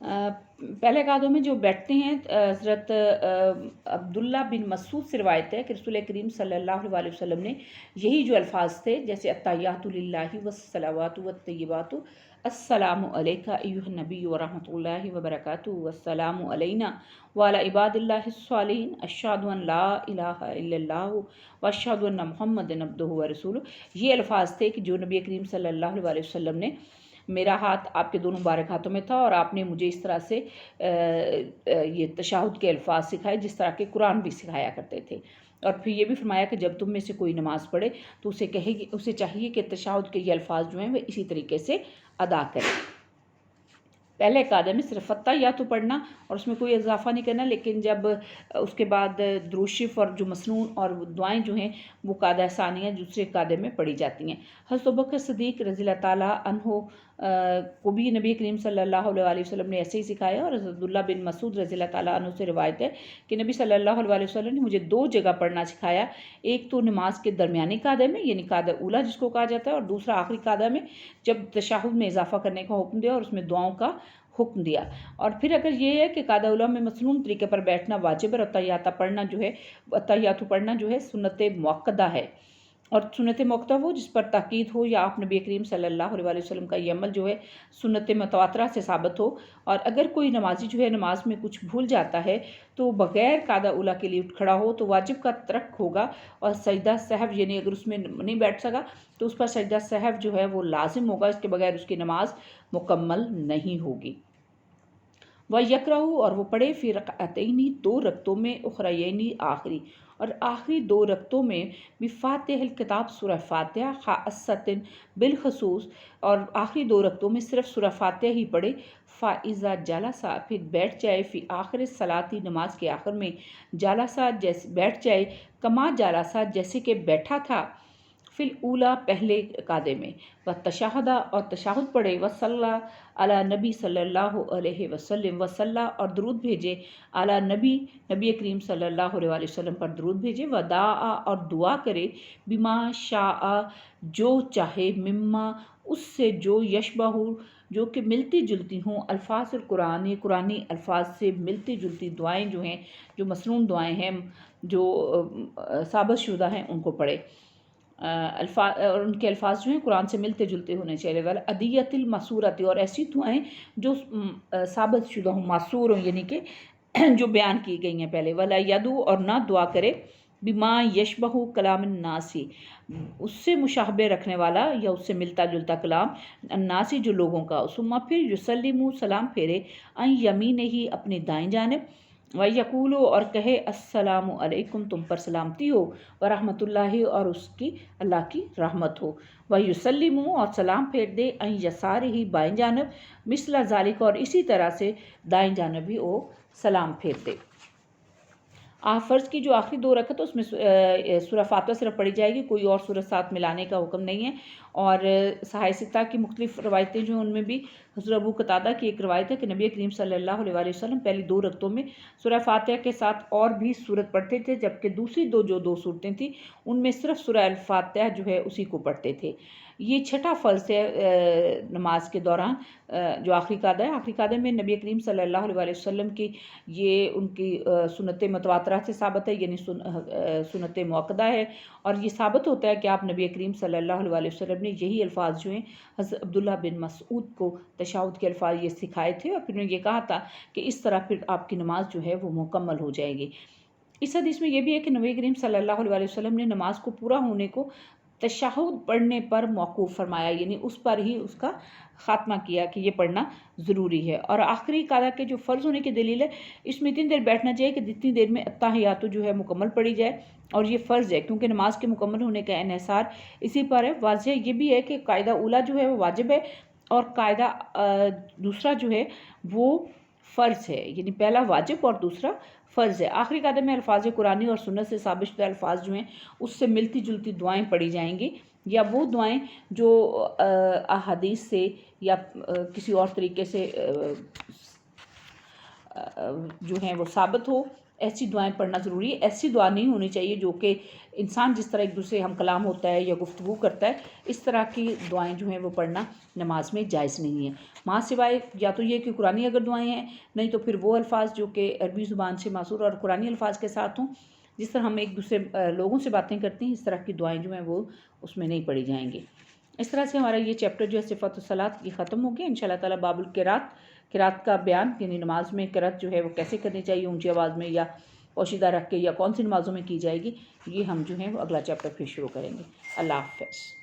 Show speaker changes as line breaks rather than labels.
پہلے قعدوں میں جو بیٹھتے ہیں حضرت عبداللہ بن مسعود سے روایت ہے کہ رسول کریم صلی اللہ علیہ وسلم نے یہی جو الفاظ تھے، جیسے التحیات للہ والصلوات والطیبات، السلام علیکہ ایھا النبی ورحمۃ اللہ وبرکاتہ، والسلام علینا وعلی عباد اللہ الصالحین، اشہد ان لا الہ الا اللہ واشہد ان محمد عبدہ ورسولہ. یہ الفاظ تھے کہ جو نبی کریم صلی اللہ علیہ وسلم نے، میرا ہاتھ آپ کے دونوں مبارک ہاتھوں میں تھا اور آپ نے مجھے اس طرح سے یہ تشہد کے الفاظ سکھائے جس طرح کے قرآن بھی سکھایا کرتے تھے. اور پھر یہ بھی فرمایا کہ جب تم میں سے کوئی نماز پڑھے تو اسے چاہیے کہ تشہد کے یہ الفاظ جو ہیں وہ اسی طریقے سے ادا کرے. پہلے قاعدے میں صرف التحیات پڑھنا اور اس میں کوئی اضافہ نہیں کرنا، لیکن جب اس کے بعد درود شریف اور جو مسنون اور دعائیں جو ہیں وہ قاعدہ ثانیہ دوسرے قاعدے میں پڑھی جاتی ہیں. حضرت ابوبکر صدیق رضی اللہ تعالیٰ عنہ کو بھی نبی کریم صلی اللہ علیہ وسلم نے ایسے ہی سکھایا، اور حضرت عبداللہ بن مسعود رضی اللہ تعالیٰ عنہ سے روایت ہے کہ نبی صلی اللہ علیہ وسلم نے مجھے 2 جگہ پڑھنا سکھایا. ایک تو نماز کے درمیانی قاعدے میں، یعنی قاعدہ اولا جس کو کہا جاتا ہے، اور دوسرا آخری قاعدہ میں جب تشہد میں اضافہ کرنے کا حکم دیا اور اس میں دعاؤں کا حکم دیا. اور پھر اگر یہ ہے کہ قاعدہ اولا میں مسنون طریقے پر بیٹھنا واجب ہے، اور التحیات پڑھنا جو ہے سنت مؤکدہ ہے. اور سنت مؤکدہ وہ جس پر تاکید ہو، یا آپ نبی کریم صلی اللہ علیہ وسلم کا یہ عمل جو ہے سنت متواترہ سے ثابت ہو. اور اگر کوئی نمازی جو ہے نماز میں کچھ بھول جاتا ہے تو بغیر قاعدہ اولا کے لیے اٹھ کھڑا ہو تو واجب کا ترک ہوگا، اور سجدہ سہو یعنی اگر اس میں نہیں بیٹھ سکا تو اس پر سجدہ سہو جو ہے وہ لازم ہوگا، اس کے بغیر اس کی نماز مکمل نہیں ہوگی. وَيَقْرَأُ، اور وہ پڑھے، فی رکعتین 2 رکعتوں میں، اخرین آخری، اور آخری 2 رکعتوں میں بفاتح الکتاب سورہ فاتحہ خاصۃ بالخصوص، اور آخری 2 رکعتوں میں صرف سورہ فاتحہ ہی پڑھے. فَإِذَا جَلَسَ، پھر بیٹھ جائے، فی آخر الصلاۃ، نماز کے آخر میں، جالسا جیسے بیٹھ جائے، کما جالسا جیسے کہ بیٹھا تھا، فی الاولا پہلے قاعدے میں، وتشہد، اور تشہد پڑھے، وصلی علی نبی صلی اللہ علیہ وسلم، وصلی، اور درود بھیجے، علی نبی کریم صلی اللہ علیہ وسلم پر درود بھیجے، ودعا، اور دعا کرے، بما شاء، جو چاہے، مما، اس سے جو، یشبہ، جو کہ ملتی جلتی ہوں، الفاظ قرآنی الفاظ سے ملتی جلتی دعائیں جو ہیں، جو مسنون دعائیں ہیں جو ثابت شدہ ہیں ان کو پڑھے. اور ان کے الفاظ جو ہیں قرآن سے ملتے جلتے ہونے چاہیے. ادیت المسورت، اور ایسی دعائیں جو ثابت شدہ ہوں، معصور ہوں، یعنی کہ جو بیان کی گئی ہیں پہلے. ولا یدو، اور نہ دعا کرے، بما یشبہ کلام الناس، اس سے مشابہ رکھنے والا یا اس سے ملتا جلتا کلام، الناسی جو لوگوں کا. ثم پھر یسلم، سلام پھیرے، ان یمینہ، اپنی دائیں جانب، وَيَقُولُ، اور کہے، السلام علیکم، تم پر سلامتی ہو، ورحمۃ اللہ، اور اس کی اللہ کی رحمت ہو. وَيُسَلِّمُ، اور سلام پھیر دے، عن یسارہ، بائیں جانب، مثل ذالک، اور اسی طرح سے دائیں جانب بھی وہ سلام پھیر دے. فرض کی جو آخری 2 رکعت اس میں سورہ فاتحہ صرف پڑھی جائے گی، کوئی اور سورہ ساتھ ملانے کا حکم نہیں ہے. اور صحاح ستہ کی مختلف روایتیں جو ہیں ان میں بھی حضرت ابو قتادہ کی ایک روایت ہے کہ نبی کریم صلی اللہ علیہ وسلم پہلی 2 رکعتوں میں سورہ فاتحہ کے ساتھ اور بھی سورت پڑھتے تھے، جبکہ دوسری 2 صورتیں تھیں ان میں صرف سورہ الفاتحہ جو ہے اسی کو پڑھتے تھے. یہ چھٹا فرض ہے نماز کے دوران جو آخری قاعدہ ہے. آخری قاعدے میں نبی کریم صلی اللہ علیہ وسلم کی یہ ان کی سنت متواترہ سے ثابت ہے، یعنی سنت مؤکدہ ہے، اور یہ ثابت ہوتا ہے کہ آپ نبی کریم صلی اللہ علیہ وسلم نے یہی الفاظ جو ہیں حضرت عبداللہ بن مسعود کو تشہد کے الفاظ یہ سکھائے تھے، اور پھر انہوں نے یہ کہا تھا کہ اس طرح پھر آپ کی نماز جو ہے وہ مکمل ہو جائے گی. اس حدیث میں یہ بھی ہے کہ نبی کریم صلی اللہ علیہ وسلم نے نماز کو پورا ہونے کو تشہد پڑھنے پر موقوف فرمایا، یعنی اس پر ہی اس کا خاتمہ کیا کہ یہ پڑھنا ضروری ہے. اور آخری قاعدہ کے جو فرض ہونے کی دلیل ہے، اس میں اتنی دیر بیٹھنا چاہیے کہ جتنی دیر میں التحیات جو ہے مکمل پڑھی جائے، اور یہ فرض ہے کیونکہ نماز کے مکمل ہونے کا انحصار اسی پر ہے. واضح یہ بھی ہے کہ قاعدہ اولا جو ہے وہ واجب ہے، اور قاعدہ دوسرا جو ہے وہ فرض ہے، یعنی پہلا واجب اور دوسرا فرض ہے. آخری قاعدے میں الفاظ قرآنی اور سنت سے ثابت شدہ الفاظ جو ہیں اس سے ملتی جلتی دعائیں پڑھی جائیں گی، یا وہ دعائیں جو احادیث سے یا کسی اور طریقے سے جو ہیں وہ ثابت ہو ایسی دعائیں پڑھنا ضروری ہے. ایسی دعا نہیں ہونی چاہیے جو کہ انسان جس طرح ایک دوسرے ہم کلام ہوتا ہے یا گفتگو کرتا ہے، اس طرح کی دعائیں جو ہیں وہ پڑھنا نماز میں جائز نہیں ہے. ماں سوائے یا تو یہ کہ قرآنی اگر دعائیں ہیں، نہیں تو پھر وہ الفاظ جو کہ عربی زبان سے ماثور اور قرآنی الفاظ کے ساتھ ہوں، جس طرح ہم ایک دوسرے لوگوں سے باتیں کرتے ہیں، اس طرح کی دعائیں جو ہیں وہ اس میں نہیں پڑھی جائیں گی. اس طرح سے ہمارا یہ چیپٹر جو ہے صفات الصلاۃ کی ختم ہو گیا. انشاءاللہ تعالیٰ باب القراءت کا بیان، یعنی نماز میں قرأت جو ہے وہ کیسے کرنی چاہیے، اونچی آواز میں یا پوشیدہ رکھ کے، یا کون سی نمازوں میں کی جائے گی، یہ ہم جو ہیں وہ اگلا چیپٹر پھر شروع کریں گے. اللہ حافظ.